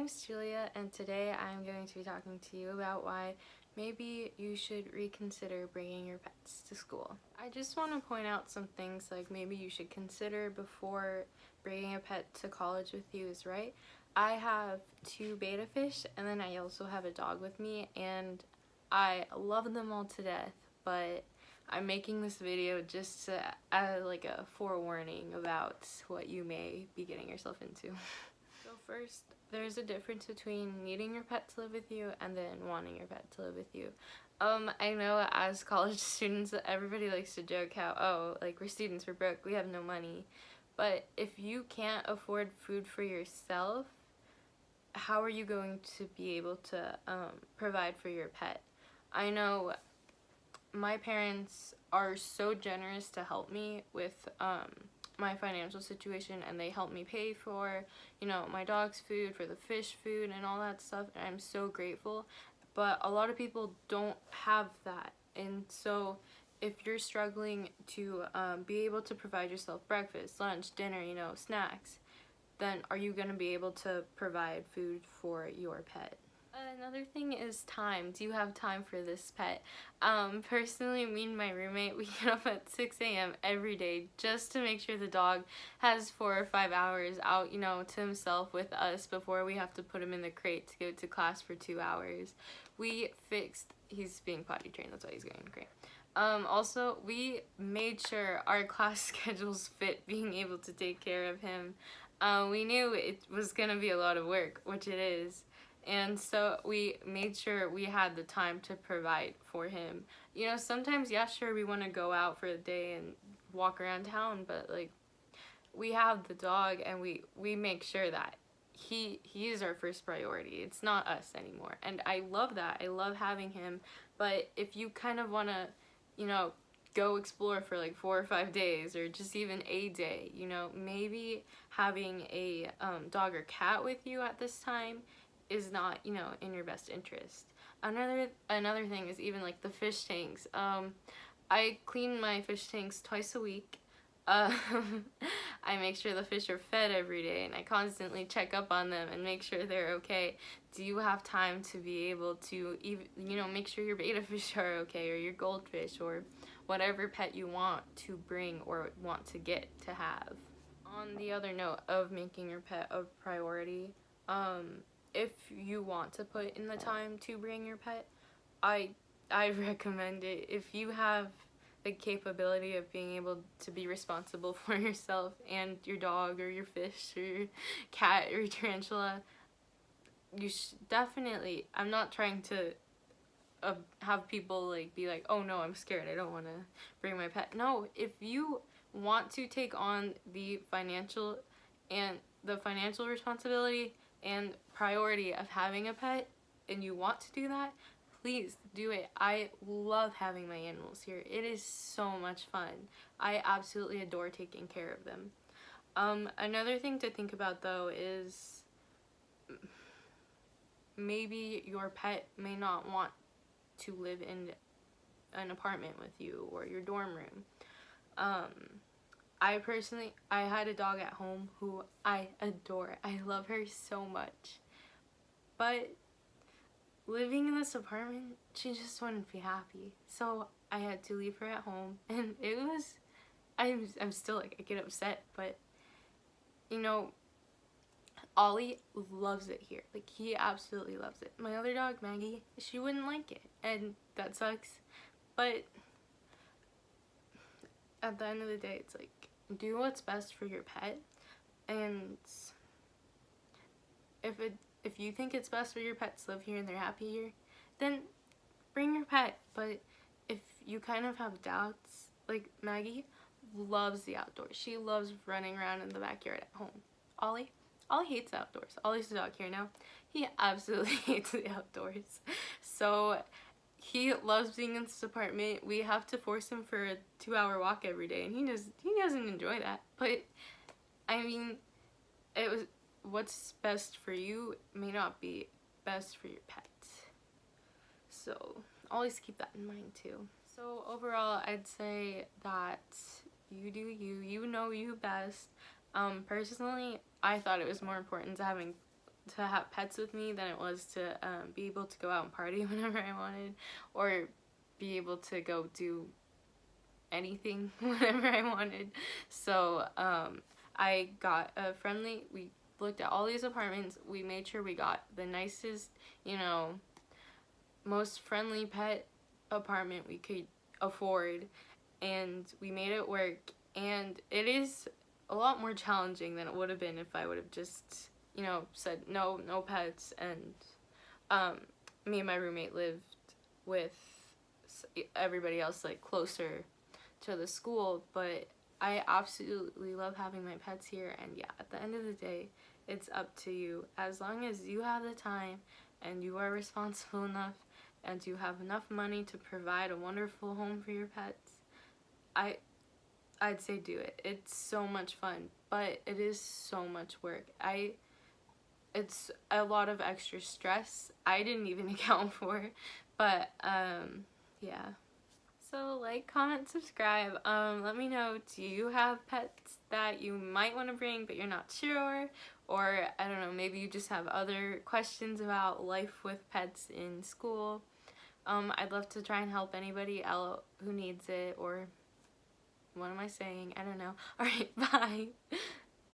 name's Julia, and today I'm going to be talking to you about why maybe you should reconsider bringing your pets to school. I just want to point out some things like maybe you should consider before bringing a pet to college with you is right. I have 2 betta fish, and then I also have a dog with me, and I love them all to death, but I'm making this video just to add like a forewarning about what you may be getting yourself into. So first, there's a difference between needing your pet to live with you and then wanting your pet to live with you. I know as college students, everybody likes to joke how, oh, like we're students, we're broke, we have no money. But if you can't afford food for yourself, how are you going to be able to provide for your pet? I know my parents are so generous to help me with my financial situation, and they help me pay for, you know, my dog's food, for the fish food and all that stuff, and I'm so grateful. But a lot of people don't have that, and so if you're struggling to be able to provide yourself breakfast, lunch, dinner, you know, snacks, then are you going to be able to provide food for your pet? Another thing is time. Do you have time for this pet? Personally, me and my roommate, we get up at 6 a.m. every day just to make sure the dog has 4 or 5 hours out, you know, to himself with us before we have to put him in the crate to go to class for 2 hours. He's being potty trained, that's why he's going in the crate. Also, we made sure our class schedules fit being able to take care of him. We knew it was gonna be a lot of work, which it is. And so we made sure we had the time to provide for him. You know, sometimes, yeah, sure, we want to go out for the day and walk around town, but like we have the dog, and we make sure that he is our first priority. It's not us anymore. And I love that. I love having him. But if you kind of want to, you know, go explore for like 4 or 5 days, or just even a day, you know, maybe having a dog or cat with you at this time is not, you know, in your best interest. Another thing is even like the fish tanks. I clean my fish tanks twice a week. I make sure the fish are fed every day, and I constantly check up on them and make sure they're okay. Do you have time to be able to even, you know, make sure your betta fish are okay, or your goldfish, or whatever pet you want to bring or want to get to have? On the other note of making your pet a priority, if you want to put in the time to bring your pet, I recommend it. If you have the capability of being able to be responsible for yourself and your dog or your fish or your cat or your tarantula, you definitely, I'm not trying to have people like be like, oh no, I'm scared, I don't want to bring my pet. No, if you want to take on the financial responsibility and priority of having a pet, and you want to do that, please do it. I love having my animals here. It is so much fun. I absolutely adore taking care of them. Another thing to think about though is maybe your pet may not want to live in an apartment with you or your dorm room. I had a dog at home who I adore. I love her so much. But living in this apartment, she just wouldn't be happy. So I had to leave her at home, and it was, I'm still like, I get upset, but you know, Ollie loves it here. Like, he absolutely loves it. My other dog, Maggie, she wouldn't like it, and that sucks. But at the end of the day, it's like, do what's best for your pet, and if you think it's best for your pet to live here and they're happy here, then bring your pet. But if you kind of have doubts, like Maggie loves the outdoors. She loves running around in the backyard at home. Ollie hates the outdoors. Ollie's the dog here now. He absolutely hates the outdoors. So he loves being in this apartment. We have to force him for a 2-hour walk every day, and he doesn't enjoy that. But I mean, what's best for you may not be best for your pet. So always keep that in mind too. So overall, I'd say that you do you know you best. Personally, I thought it was more important to having to have pets with me than it was to be able to go out and party whenever I wanted, or be able to go do anything whenever I wanted. So I got a friendly, we looked at all these apartments, we made sure we got the nicest, you know, most friendly pet apartment we could afford, and we made it work. And it is a lot more challenging than it would have been if I would have just, you know, said no pets. And me and my roommate lived with everybody else like closer to the school, but I absolutely love having my pets here. And yeah, at the end of the day, it's up to you. As long as you have the time and you are responsible enough and you have enough money to provide a wonderful home for your pets, I'd say do it. It's so much fun, but it is so much work. It's a lot of extra stress I didn't even account for, but yeah. So like, comment, subscribe. Let me know, do you have pets that you might want to bring but you're not sure? Or I don't know, maybe you just have other questions about life with pets in school. I'd love to try and help anybody out who needs it, or what am I saying? I don't know. Alright, bye!